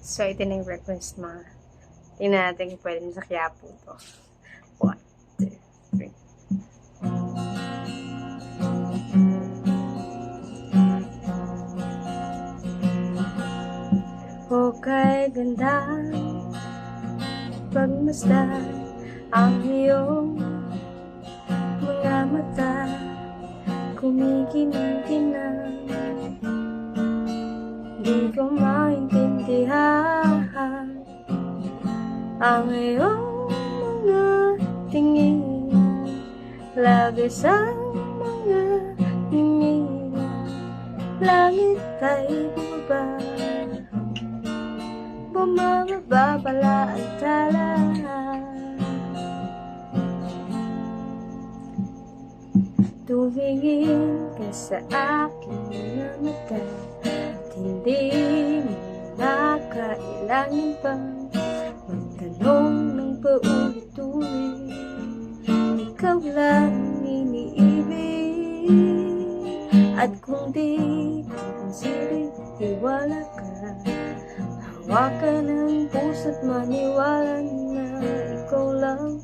So, ito na yung request mo. Tingnan natin kung pwede na sa Quiapo to. 1, 2, 3. O kay ganda, pagmasdan ang iyong mga mata, kumikinang-kinang. Di ko maintindihan ang iyong mga tingin, lagi sa mga tingin. Langit ay bumababa pala ang tala. Tumingin ka sa aking mga mata, at hindi mo na kailangan pang magtanong ng paulit-ulit. Ikaw lang iniibig, at kung di consider, tiwala ka. Hawakan ang puso't maniwala na ikaw lang